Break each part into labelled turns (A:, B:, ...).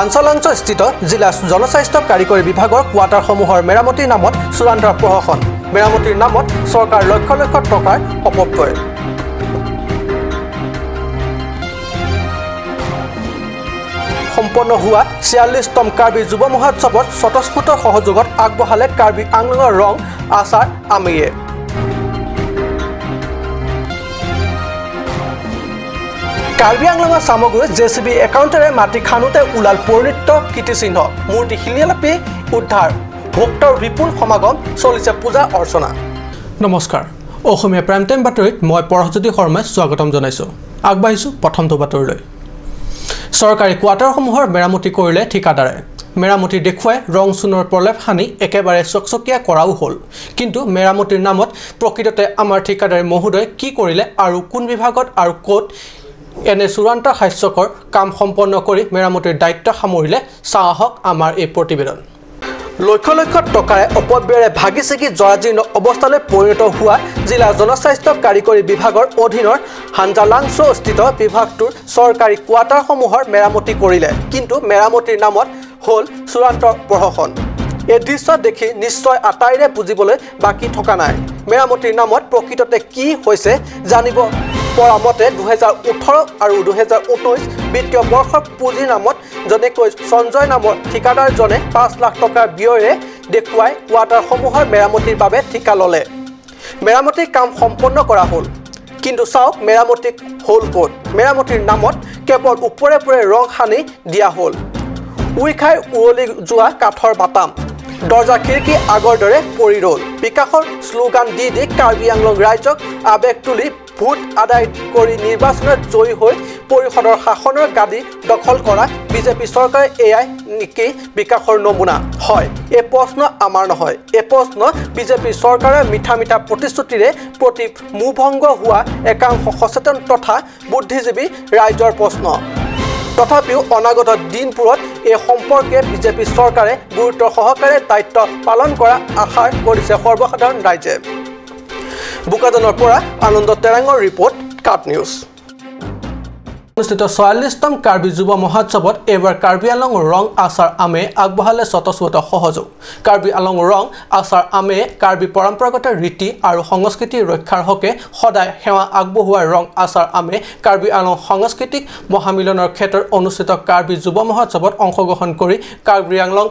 A: হাঞ্চলাঞ্চলস্থিত জিলা জনস্বাস্থ্য কাৰিকৰী বিভাগৰ কোৱাৰ্টাৰসমূহৰ মেৰামতিৰ নামত চূড়ান্ত প্ৰহসন মেৰামতিৰ নামত চৰকাৰ লক্ষ লক্ষ টকাৰ অপব্যয় সম্পন্ন হোৱা ৪৬তম কাৰ্বি যুৱ মহোৎসৱত স্বতঃস্ফূৰ্ত সহযোগত আগবঢ়ালে কাৰ্বি আংলঙৰ ৰং আচাৰ আমেয়ে কাৰ্বি আংলঙৰ সামগ্ৰী জেচিবি একাউণ্টেৰে মাটি খানোতে ওলাল পৰিণত কীৰ্তিচিহ্ন মূৰ্তি শিলিয়ালাপি উদ্ধাৰ ভক্তৰ বিপুল সমাগম চলিছে পূজা অৰ্চনা নমস্কাৰ অসমীয়া প্ৰাইম টাইম বাতৰিত মই পৰহজ্যোতি শৰ্মাই স্বাগতম জনাইছোঁ আগবাঢ়িছোঁ প্ৰথমটো বাতৰিলৈ চৰকাৰী কোৱাৰ্টাৰসমূহৰ মেৰামতি কৰিলে ঠিকাদাৰে মেৰামতি দেখুৱাই ৰং চূণৰ প্ৰলেপ সানি একেবাৰে চকচকীয়া কৰাও হ'ল কিন্তু মেৰামতিৰ নামত প্ৰকৃততে আমাৰ ঠিকাদাৰ মহোদয় কি কৰিলে আৰু কোন বিভাগত আৰু ক'ত এনে চূড়ান্ত হাস্যকৰ কাম সম্পন্ন কৰি মেৰামতিৰ দায়িত্ব সামৰিলে চাহক আমাৰ এই প্ৰতিবেদন লক্ষ লক্ষ টকাৰে অপব্যয়েৰে ভাগি ছিগি জৰাজীৰ্ণ অৱস্থালৈ পৰিণত হোৱা জিলা জনস্বাস্থ্য কাৰিকৰী বিভাগৰ অধীনৰ হাঞ্জালাংস্থিত বিভাগটোৰ চৰকাৰী কোৱাৰ্টাৰসমূহৰ মেৰামতি কৰিলে কিন্তু মেৰামতিৰ নামত হ'ল চূড়ান্ত প্ৰহসন এই দৃশ্য দেখি নিশ্চয় আটাইৰে বুজিবলৈ বাকী থকা নাই মেৰামতিৰ নামত প্ৰকৃততে কি হৈছে জানিব পৰা মতে 2018 আৰু 2019 বিত্তীয় বৰ্ষৰ পুঁজিৰ নামত জনেকৈ সঞ্জয় নামৰ ঠিকাদাৰজনে 5 লাখ টকা ব্যয়েৰে দেখুৱাই কোৱাৰ্টাৰসমূহৰ মেৰামতিৰ বাবে ঠিকা ল'লে মেৰামতিৰ কাম সম্পন্ন কৰা হ'ল কিন্তু চাওক মেৰামতি হ'ল ক'ত মেৰামতিৰ নামত কেৱল ওপৰে ওপৰে ৰং সানি দিয়া হ'ল উই খাই উৰলি যোৱা কাঠৰ বাটাম দৰ্জা খিৰিকী আগৰ দৰে পৰি ৰ'ল বিকাশৰ শ্লোগান দি কাৰ্বি আংলং ৰাইজক আৱেগ তুলি ভোট আদায় কৰি নিৰ্বাচনত জয়ী হৈ পৰিষদৰ শাসনৰ গাদী দখল কৰা বিজেপি চৰকাৰে এয়াই নেকি বিকাশৰ নমুনা হয় এই প্ৰশ্ন আমাৰ নহয় এই প্ৰশ্ন বিজেপি চৰকাৰৰ মিঠা মিঠা প্ৰতিশ্ৰুতিৰে প্ৰতি মুভংগ হোৱা একাংশ সচেতন তথা বুদ্ধিজীৱী ৰাইজৰ প্ৰশ্ন তথাপিও অনাগত দিনবোৰত এই সম্পৰ্কে বিজেপি চৰকাৰে গুৰুত্ব সহকাৰে দায়িত্ব পালন কৰা আশা কৰিছে সৰ্বসাধাৰণ ৰাইজে বুকাজনৰ পৰা আনন্দ তেৰাঙৰ ৰিপৰ্ট কাট নিউজ অনুষ্ঠিত ৪৬তম কাৰ্বি যুৱ মহোৎসৱত এইবাৰ কাৰ্বি আংলং ৰং আচাৰ আমে আগবঢ়ালে স্বতঃস্ফূৰ্ত সহযোগ কাৰ্বি আংলং ৰং আচাৰ আমে কাৰ্বি পৰম্পৰাগত ৰীতি আৰু সংস্কৃতি ৰক্ষাৰ হকে সদায় সেৱা আগবঢ়োৱা ৰং আচাৰ আমে কাৰ্বি আংলং সাংস্কৃতিক মহামিলনৰ ক্ষেত্ৰত অনুষ্ঠিত কাৰ্বি যুৱ মহোৎসৱত অংশগ্ৰহণ কৰি কাৰ্বি আংলং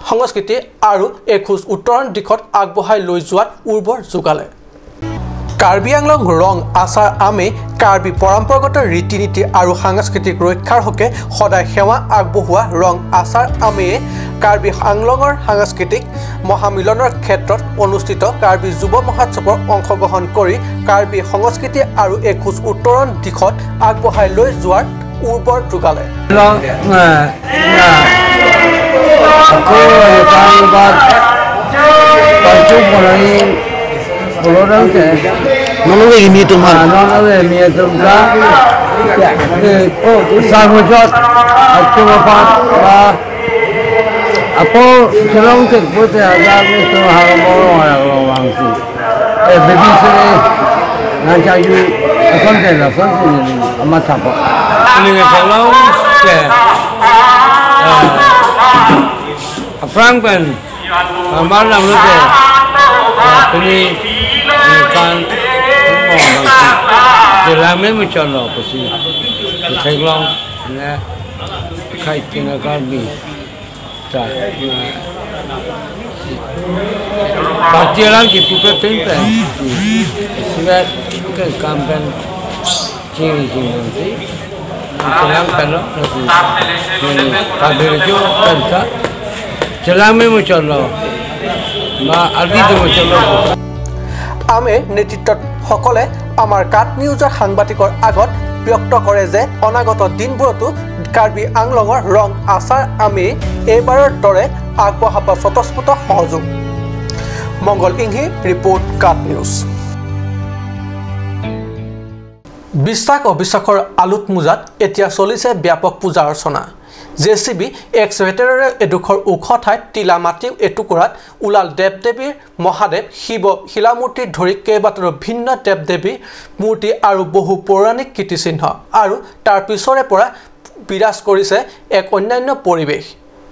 A: সংস্কৃতি আৰু এখোজ উত্তৰণ দিশত আগবঢ়াই লৈ যোৱাত উৰ্বৰ যোগালে কাৰ্বি আংলং ৰং আচাৰ আমে কাৰ্বি পৰম্পৰাগত ৰীতি নীতি আৰু সাংস্কৃতিক ৰক্ষাৰ হকে সদায় সেৱা আগবঢ়োৱা ৰং আচাৰ আমে কাৰ্বি আংলঙৰ সাংস্কৃতিক মহামিলনৰ ক্ষেত্ৰত অনুষ্ঠিত কাৰ্বি যুৱ মহোৎসৱত অংশগ্ৰহণ কৰি কাৰ্বি সংস্কৃতি আৰু এখোজ উত্তৰণ দিশত আগবঢ়াই লৈ যোৱাৰ উৰ্বৰ যোগালে
B: Nolo ini tu mah.
C: Nolo ini tu mah. Sama jod. Aku apa? Apa selong tu putih ada ni tu harus orang orang tu. Baby sini nanti ayu konten lah konten ni amat apa. Ini selong ke. Frank pen. Malam tu. Ini kan Jelamnya macam apa sih? Saya bilang, ni kait kena karbi, tak. Pasti orang kita tertentu. Sebab kan kampen ciri nanti, jelam kalau nanti karbi itu kan tak. Jelamnya macam apa? Ma albi tu macam apa?
A: আমে নেতৃত্বত সকলে আমাৰ কাট নিউজৰ সাংবাদিকৰ আগত ব্যক্ত কৰে যে অনাগত দিনবোৰতো কাৰ্বি আংলঙৰ ৰং আচাৰ আমে এইবাৰৰ দৰে আগবঢ়াব স্বতঃস্ফূৰ্ত সহযোগ মংগল ইংহি ৰিপৰ্ট কাট নিউজ বিশ্বাস অবিশ্বাসৰ আলুত মুজাত এতিয়া চলিছে ব্যাপক পূজা অৰ্চনা জেচিবি এক্সভেটৰেৰে এডোখৰ ওখ ঠাইত টিলা মাটি এটুকুৰাত উলাল দেৱ-দেৱীৰ মহাদেৱ শিৱ শিলামূৰ্তিৰ ধৰি কেইবাটাও ভিন্ন দেৱ-দেৱী মূৰ্তি আৰু বহু পৌৰাণিক কীৰ্তিচিহ্ন আৰু তাৰ পিছৰে পৰা বিৰাজ কৰিছে এক অন্যান্য পৰিৱেশ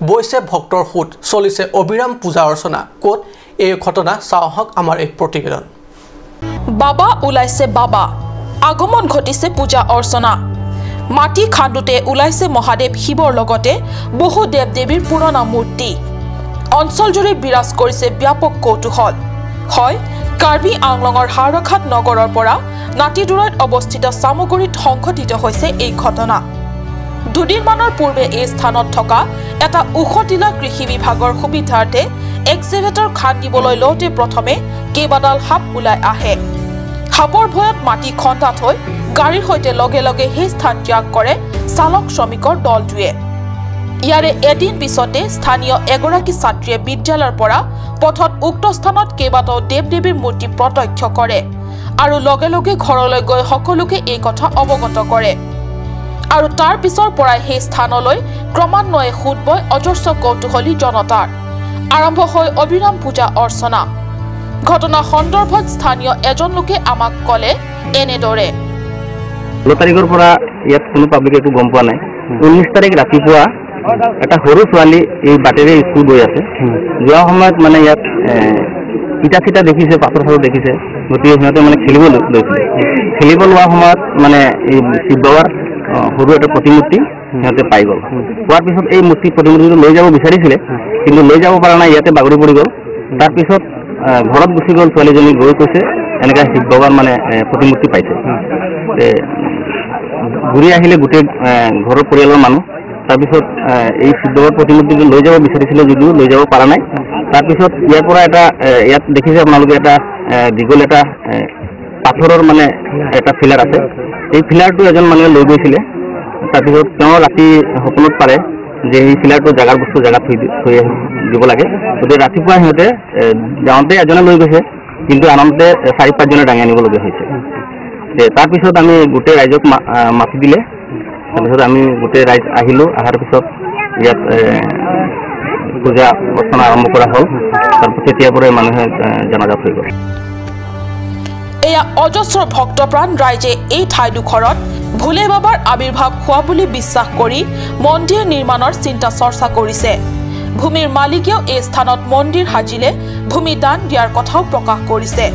A: বৈছে ভক্তৰ সুত চলিছে অবিৰাম পূজা অৰ্চনা ক'ত এই ঘটনা চাওক আমাৰ এই প্ৰতিবেদন
B: বাবা ওলাইছে বাবা আগমন ঘটিছে পূজা অৰ্চনা মাটি খান্দুতে ওলাইছে মহাদেৱ শিৱৰ লগতে বহু দেৱ দেৱীৰ পুৰণা মূৰ্তি অঞ্চলজুৰি বিৰাজ কৰিছে ব্যাপক কৌতুহল হয় কাৰ্বি আংলঙৰ হাৰখাত নগৰৰ পৰা নাতিদূৰত অৱস্থিত সামগুৰিত সংঘটিত হৈছে এই ঘটনা দুদিনমানৰ পূৰ্বে এই স্থানত থকা এটা উখটিলা কৃষি বিভাগৰ সুবিধাৰ্থে এক্সিভেটৰ খান্দিবলৈ লওঁতে প্ৰথমে কেইবাডাল সাপ ওলাই আহে সাপৰ ভয়ত মাটি খন্দাত হৈ গাড়ীৰ সৈতে লগে লগে সেই স্থান ত্যাগ কৰে চালক শ্ৰমিকৰ দলটোৱে ইয়াৰে এদিন পিছতে স্থানীয় এগৰাকী ছাত্ৰীয়ে বিদ্যালয়ৰ পৰা পথত উক্ত স্থানত কেইবাটাও দেৱ দেৱীৰ মূৰ্তি প্ৰত্যক্ষ কৰে আৰু লগে লগে ঘৰলৈ গৈ সকলোকে এই কথা অৱগত কৰে আৰু তাৰ পিছৰ পৰাই সেই স্থানলৈ ক্ৰমান্বয়ে খুদ বয় অজস্ৰ কৌতুহলী জনতাৰ আৰম্ভ হৈ অবিৰাম পূজা অৰ্চনা ঘটনা সন্দৰ্ভত স্থানীয় এজন লোকে আমাক ক'লে এনেদৰে
D: 16 তাৰিখৰ পৰা ইয়াত কোনো পাব্লিক একো গম পোৱা নাই 19 তাৰিখ ৰাতিপুৱা এটা সৰু ছোৱালী এই বাটেৰে স্কুল গৈ আছে যোৱা সময়ত মানে ইয়াত ইটা চিটা দেখিছে পাথৰ চাথৰ দেখিছে গতিকে সিহঁতে মানে খেলিব লৈছিলে খেলিব লোৱা সময়ত মানে এই শিৱ বাবাৰ সৰু এটা প্ৰতিমূৰ্তি সিহঁতে পাই গ'ল পোৱাৰ পিছত এই মূৰ্তি প্ৰতিমূৰ্তিটো লৈ যাব বিচাৰিছিলে কিন্তু লৈ যাব পৰা নাই ইয়াতে বাগৰি পৰি গ'ল তাৰপিছত ঘৰত গুচি গ'ল ছোৱালীজনী গৈ কৈছে এনেকৈ শিৱ বাবাৰ মানে প্ৰতিমূৰ্তি পাইছে ঘূৰি আহিলে গোটেই ঘৰৰ পৰিয়ালৰ মানুহ তাৰপিছত এই শিৱ বাবাৰ প্ৰতিমূৰ্তিটো লৈ যাব বিচাৰিছিলে যদিও লৈ যাব পৰা নাই তাৰপিছত ইয়াৰ পৰা এটা ইয়াত দেখিছে আপোনালোকে এটা দীঘল এটা পাথৰৰ মানে এটা ফিলাৰ আছে এই ফিলাৰটো এজন মানুহে লৈ গৈছিলে তাৰপিছত তেওঁ ৰাতি সপোনত পাৰে যে এই ফিলাৰটো জাগাৰ বস্তু জাগাত থৈ দিব লাগে গতিকে ৰাতিপুৱা সিহঁতে যাওঁতে এজনে লৈ গৈছে কিন্তু আনন্দে 4-5 জনে দাঙি আনিবলগীয়া হৈছে তাৰপিছত আমি গোটেই ৰাইজক মাতি দিলে তাৰপিছত আমি গোটেই ৰাইজ আহিলোঁ অহাৰ পিছত ইয়াত পূজা অৰ্চনা আৰম্ভ কৰা হ'ল তাৰপিছত তেতিয়াৰ পৰাই মানুহে জনাজাত হৈ গ'ল
B: এয়া অজস্ৰ ভক্তপ্ৰাণ ৰাইজে এই ঠাইডোখৰত ভোলে বাবাৰ আবিৰ্ভাৱ হোৱা বুলি বিশ্বাস কৰি মন্দিৰ নিৰ্মাণৰ চিন্তা চৰ্চা কৰিছে ভূমিৰ মালিকেও এই স্থানত মন্দিৰ সাজিলে ভূমি দান দিয়াৰ কথাও প্ৰকাশ কৰিছে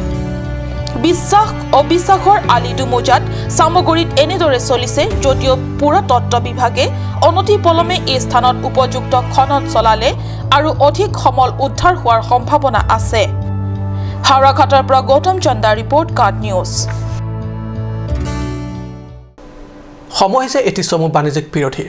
B: বিশ্বাস অবিশ্বাসৰ আলিদু মোজাত সামগুৰিত এনেদৰে চলিছে যদিও পুৰাতত্ত্ব বিভাগে অনতি পলমে এই স্থানত উপযুক্ত খনন চলালে আৰু অধিক সমল উদ্ধাৰ হোৱাৰ সম্ভাৱনা আছে হাওড়াঘাটৰ পৰা গৌতম চন্দা ৰিপৰ্ট কাৰ্ড নিউজ
A: সময় হৈছে এটি চমু বাণিজ্যিক বিৰতি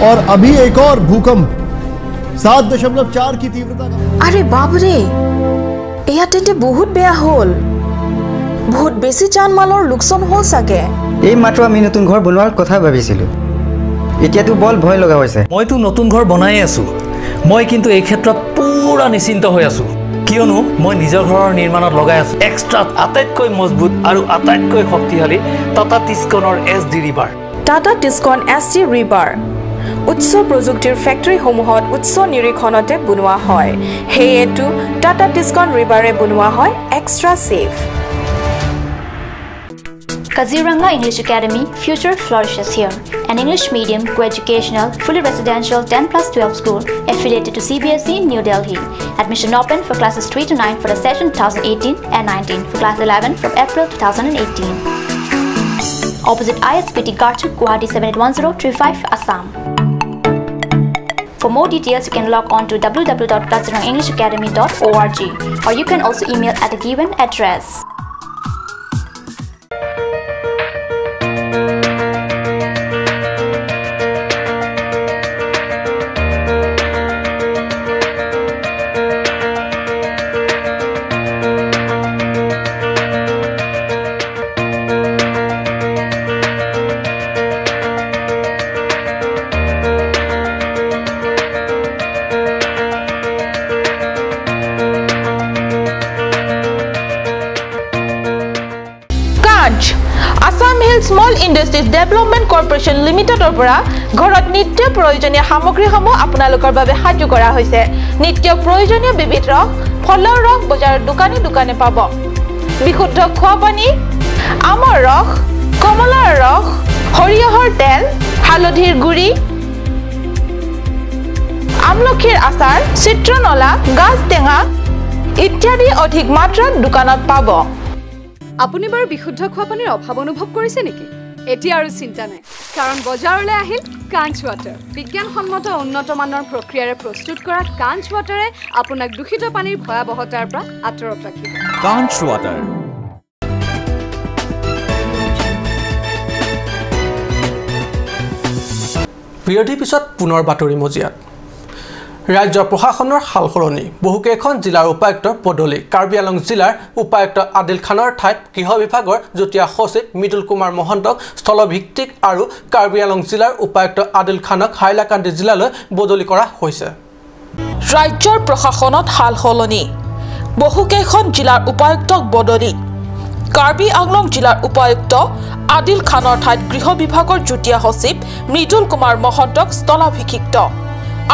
E: और अभी एक और भूकंप 7.4 की तीव्रता का
F: अरे बाप रे एया तेंते बहुत बेया होल बहुत बेसी जान माলৰ লোকসান হল সাকে
G: এই মাত্ৰ আমি নতুন ঘৰ বনোৱাৰ কথা ভাবিছিলো এতিয়াতো বল ভয় লগা হৈছে
H: মইতো নতুন ঘৰ বনাই আছো মই কিন্তু এই ক্ষেত্ৰত পুৰা নিশ্চিন্ত হৈ আছো কিয়নো মই নিজৰ ঘৰৰ নিৰ্মাণত লগাই আছো এক্সট্ৰা আটাইতকৈ মজবুত আৰু আটাইতকৈ শক্তিশালী Tata টিস্কনৰ SD river
F: Tata টিস্কন SD river উচ্চ প্ৰযুক্তিৰ ফ্যাক্টৰী সমূহত উচ্চ নিৰীক্ষণতে বনোৱা হয় হেয়েটো টাটা টিস্কন ৰিভাৰে বনোৱা হয় extra safe
I: Kaziranga English Academy future flourishes here. An English medium co-educational fully residential 10+12 school affiliated to CBSE New Delhi. Admission open for classes 3 to 9 for the session 2018 and 19 for class 11 from April 2018. opposite ISPT Garchuk, Guwahati 781035, Assam. For more details, you can log on to www.englishacademy.org or you can also email at the given address.
B: Assamese Small Industries Development Corporation Limited পৰা ঘৰত নিত্য প্ৰয়োজনীয় সামগ্ৰীসমূহ আপোনালোকৰ বাবে সাজু কৰা হৈছে নিত্য প্ৰয়োজনীয় বিবিধ ৰস ফলৰ ৰস বজাৰৰ দোকানে পাব বিশুদ্ধ খোৱা পানী আমৰ ৰস কমলাৰ ৰস হৰিহৰ তেল হালধিৰ গুড়ি আমলখিৰ আচাৰ চিত্ৰনলা গাছ টেঙা ইত্যাদি অধিক মাত্ৰাত দোকানত পাব
J: আপুনি বাৰু বিশুদ্ধ খোৱা পানীৰ অভাৱ অনুভৱ কৰিছে নেকি এতিয়া আৰু চিন্তা নাই কাৰণ বজাৰলৈ আহিল কাঞ্চ ৱাটাৰ বিজ্ঞানসন্মত উন্নত মানৰ প্ৰক্ৰিয়াৰে প্ৰস্তুত কৰা কাঞ্চ ৱাটাৰে আপোনাক দূষিত পানীৰ ভয়াবহতাৰ পৰা আঁতৰত ৰাখিব
K: কাঞ্চ ৱাটাৰ
A: বিৰতি পিছত পুনৰ বাতৰি মজিয়াত ৰাজ্য প্ৰশাসনৰ হালসলনি বহুকেইখন জিলাৰ উপায়ুক্তৰ পদলি কাৰ্বি আংলং জিলাৰ উপায়ুক্ত আদিল খানৰ ঠাইত গৃহ বিভাগৰ যুটীয়া সচিব মৃদুল কুমাৰ মহন্তক স্থলভিত্তিক আৰু কাৰ্বি আংলং জিলাৰ উপায়ুক্ত আদিল খানক হাইলাকান্দি জিলালৈ বদলি কৰা হৈছে
B: ৰাজ্যৰ প্ৰশাসনত হালসলনি বহুকেইখন জিলাৰ উপায়ুক্তক বদলি কাৰ্বি আংলং জিলাৰ উপায়ুক্ত আদিল খানৰ ঠাইত গৃহ বিভাগৰ যুটীয়া সচিব মৃদুল কুমাৰ মহন্তক স্থলাভিষিক্ত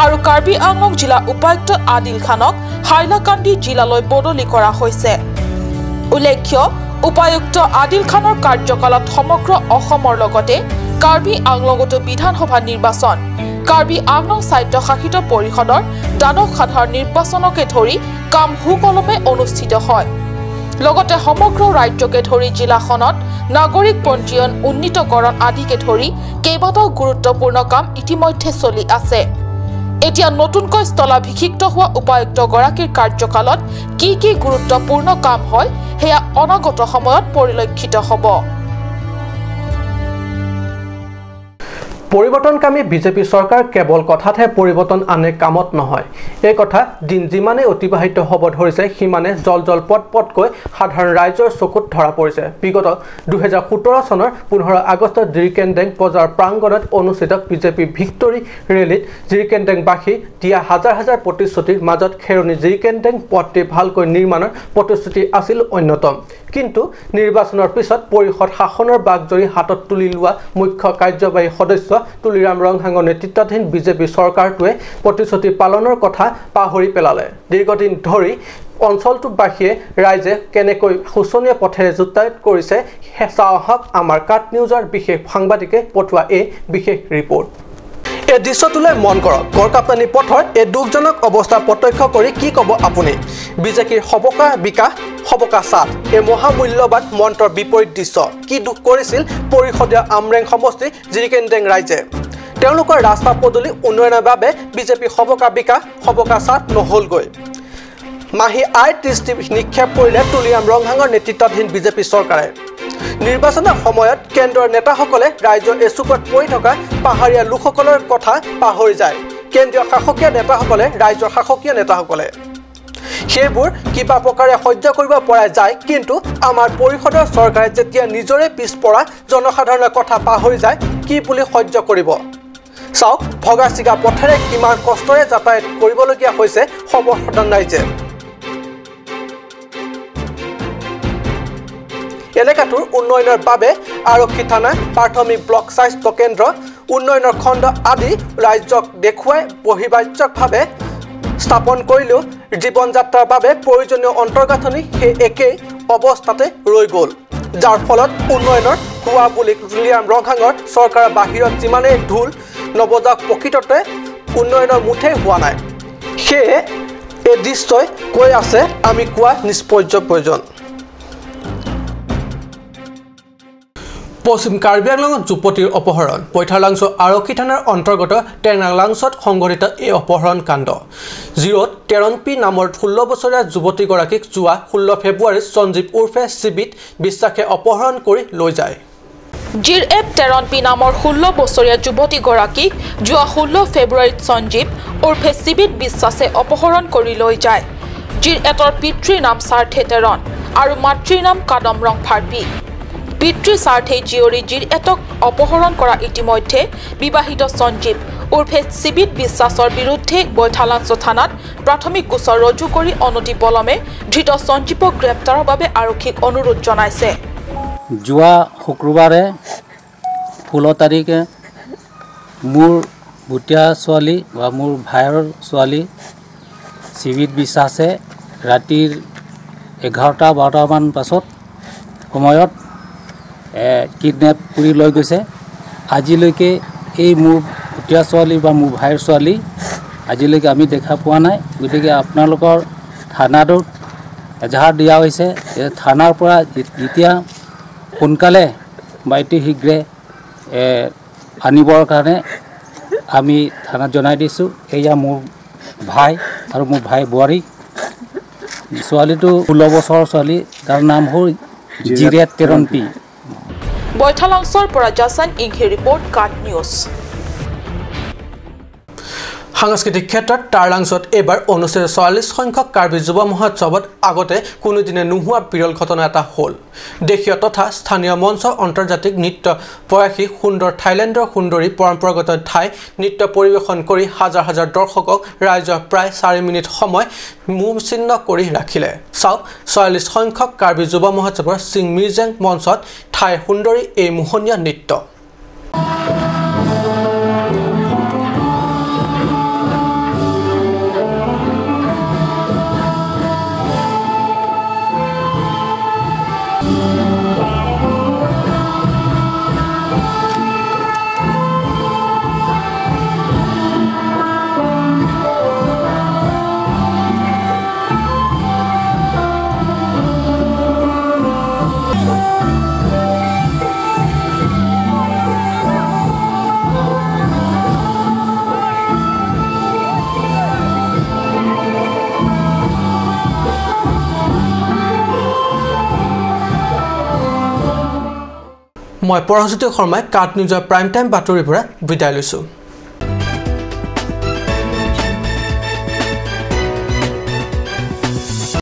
B: আৰু কাৰ্বি আংলং জিলা উপায়ুক্ত আদিল খানক হাইলাকান্দি জিলালৈ বদলি কৰা হৈছে উল্লেখ্য উপায়ুক্ত আদিল খানৰ কাৰ্যকালত সমগ্ৰ অসমৰ লগতে কাৰ্বি আংলঙতো বিধানসভা নিৰ্বাচন কাৰ্বি আংলং স্বায়ত্তশাসিত পৰিষদৰ দ্বাদশ সাধাৰণ নিৰ্বাচনকে ধৰি কাম সুকলমে অনুষ্ঠিত হয় লগতে সমগ্ৰ ৰাজ্যকে ধৰি জিলাখনত নাগৰিক পঞ্জীয়ন উন্নীতকৰণ আদিকে ধৰি কেইবাটাও গুৰুত্বপূৰ্ণ কাম ইতিমধ্যে চলি আছে এতিয়া নতুনকৈ স্থলাভিষিক্ত হোৱা উপায়ুক্ত গৰাকীৰ কাৰ্যকালত কি গুৰুত্বপূৰ্ণ কাম হয় হেয়া অনাগত সময়ত পৰিলক্ষিত হ'ব
A: পৰিৱৰ্তনকামী বিজেপি চৰকাৰ কেৱল কথাতহে পৰিৱৰ্তন আনে কামত নহয় এই কথা দিন যিমানে অতিবাহিত হ'ব ধৰিছে সিমানে জল পটকৈ সাধাৰণ ৰাইজৰ চকুত ধৰা পৰিছে বিগত 2017 চনৰ 15 আগষ্টত জিৰিকেণ্ডেং বজাৰ প্ৰাংগণত অনুষ্ঠিত বিজেপি ভিক্টৰী ৰেলীত জিৰিকেণ্ডেংবাসী দিয়া হাজাৰ প্ৰতিশ্ৰুতিৰ মাজত খেৰণি জিৰিকেণ্ডেং পথটি ভালকৈ নিৰ্মাণৰ প্ৰতিশ্ৰুতি আছিল অন্যতম কিন্তু নিৰ্বাচনৰ পিছত পৰিষদ শাসনৰ বাগজৰি হাতত তুলি লোৱা মুখ্য কাৰ্যবাহী সদস্য তুলিৰাম ৰংহাঙৰ নেতৃত্বাধীন বিজেপি চৰকাৰটোৱে প্ৰতিশ্ৰুতি পালনৰ কথা পাহৰি পেলালে দীৰ্ঘদিন ধৰি অঞ্চলটোবাসীয়ে ৰাইজে কেনেকৈ শোচনীয় পথেৰে যাতায়াত কৰিছে চাওক আমাৰ কাট নিউজৰ বিশেষ সাংবাদিকে পঠোৱা এই বিশেষ ৰিপৰ্ট এই দৃশ্যটোলৈ মন কৰক গড়কাপ্তানি পথৰ এই দুখজনক অৱস্থা প্ৰত্যক্ষ কৰি কি ক'ব আপুনি বিজেপিৰ সবকা বিকাশ সবকা সাথ এই মহামূল্যবান মন্ত্ৰৰ বিপৰীত দৃশ্য কি দুখ কৰিছিল পৰিষদীয় আমৰেং সমষ্টি জিৰিকেণ্ডেং ৰাইজে তেওঁলোকৰ ৰাস্তা পদূলি উন্নয়নৰ বাবে বিজেপি সবকা বিকাশ সবকা সাথ নহলগৈ মাহি আই দৃষ্টি নিক্ষেপ কৰিলে তুলিৰাম ৰংহাঙৰ নেতৃত্বাধীন বিজেপি চৰকাৰে নিৰ্বাচনৰ সময়ত কেন্দ্ৰৰ নেতাসকলে ৰাজ্যৰ এচুকত পৰি থকা পাহাৰীয়া লোকসকলৰ কথা পাহৰি যায় কেন্দ্ৰীয় শাসকীয় নেতাসকলে ৰাজ্যৰ শাসকীয় নেতাসকলে সেইবোৰ কিবা প্ৰকাৰে সহ্য কৰিব পৰা যায় কিন্তু আমাৰ পৰিষদৰ চৰকাৰে যেতিয়া নিজৰে পিছপৰা জনসাধাৰণৰ কথা পাহৰি যায় কি বুলি সহ্য কৰিব চাওক ভগাচিগা পথেৰে কিমান কষ্টৰে যাতায়াত কৰিবলগীয়া হৈছে সৰ্বসাধাৰণ ৰাইজে এলেকাটোৰ উন্নয়নৰ বাবে আৰক্ষী থানা প্ৰাথমিক ব্লক স্বাস্থ্য কেন্দ্ৰ উন্নয়নৰ খণ্ড আদি ৰাজ্যক দেখুৱাই বহিৰ্বাজ্যকভাৱে স্থাপন কৰিলেও জীৱন যাত্ৰাৰ বাবে প্ৰয়োজনীয় অন্তৰ্গাঁথনি সেই একেই অৱস্থাতে ৰৈ গ'ল যাৰ ফলত উন্নয়নৰ হোৱা বুলি তুলিৰাম ৰংহাঙৰ চৰকাৰৰ বাহিৰত যিমানেই ঢোল নবজাওক প্ৰকৃততে উন্নয়নৰ মুঠেই হোৱা নাই সেয়ে এই দৃশ্যই কৈ আছে আমি কোৱা নিষ্পৰ্য প্ৰয়োজন পশ্চিম কাৰ্বি আংলঙত যুৱতীৰ অপহৰণ পৈঠালাংছ আৰক্ষী থানাৰ অন্তৰ্গত টেঙালাংছত সংঘটিত এই অপহৰণ কাণ্ড জিৰত তেৰনপি নামৰ 16 বছৰীয়া যুৱতীগৰাকীক যোৱা 16 ফেব্ৰুৱাৰীত সঞ্জীৱ উৰ্ফে চিবিত বিশ্বাসে অপহৰণ কৰি লৈ যায়
B: জিৰএট তেৰনপি নামৰ 16 বছৰীয়া যুৱতীগৰাকীক যোৱা 16 ফেব্ৰুৱাৰীত সঞ্জীৱ উৰ্ফে চিবিত বিশ্বাসে অপহৰণ কৰি লৈ যায় জিৰএটৰ পিতৃৰ নাম সাৰ্থে তেৰন আৰু মাতৃৰ নাম কাদম ৰং ফাৰ্পি পিতৃ সাৰ্থে জিয়ৰী জিৰএটক অপহৰণ কৰা ইতিমধ্যে বিবাহিত সঞ্জীৱ উৰ্ফে চিবিত বিশ্বাসৰ বিৰুদ্ধে বৈঠালাংছ থানাত প্ৰাথমিক গোচৰ ৰুজু কৰি অনতি পলমে ধৃত সঞ্জীৱক গ্ৰেপ্তাৰৰ বাবে আৰক্ষীক অনুৰোধ জনাইছে
K: যোৱা শুক্ৰবাৰে 16 তাৰিখে মোৰ ভুটীয়া ছোৱালী বা মোৰ ভাইৰ ছোৱালী চিবিত বিশ্বাসে ৰাতিৰ 11-12 মান পাছত সময়ত কিডনেপ কৰি লৈ গৈছে আজিলৈকে এই মোৰ ভুটীয়া ছোৱালী বা মোৰ ভাইৰ ছোৱালী আজিলৈকে আমি দেখা পোৱা নাই গতিকে আপোনালোকৰ থানাটোত এজাহাৰ দিয়া হৈছে থানাৰ পৰা যেতিয়া সোনকালে বা অতি শীঘ্ৰে আনিবৰ কাৰণে আমি থানাত জনাই দিছোঁ এয়া মোৰ ভাই আৰু মোৰ ভাই বোৱাৰী ছোৱালীটো 16 বছৰৰ ছোৱালী তাৰ নাম হ'ল জিৰেট তেৰনপি
B: বৈঠালাংছৰ পৰা জাছন ইংহি ৰিপৰ্ট কাট নিউজ
A: সাংস্কৃতিক ক্ষেত্ৰত টাৰলাংছত এবাৰ 49 সংখ্যক কাৰ্বি যুৱ মহোৎসৱত আগতে কোনোদিনে নোহোৱা বিৰল ঘটনা এটা হ'ল দেশীয় তথা স্থানীয় মঞ্চৰ আন্তৰ্জাতিক নৃত্য প্ৰয়াসী সুন্দৰ থাইলেণ্ডৰ সুন্দৰী পৰম্পৰাগত ঠাই নৃত্য পৰিৱেশন কৰি হাজাৰ হাজাৰ দৰ্শকক ৰাইজৰ প্ৰায় 4 মিনিট সময় মুচিন্ন কৰি ৰাখিলে চাওক 44 সংখ্যক কাৰ্বি যুৱ মহোৎসৱৰ সিং মিৰ্জেং মঞ্চত ঠাই সুন্দৰী এই মোহনীয়া নৃত্য মই পৰহজ্যোতি শৰ্মাই কাট নিউজৰ প্ৰাইম টাইম বাতৰিৰ পৰা বিদায় লৈছোঁ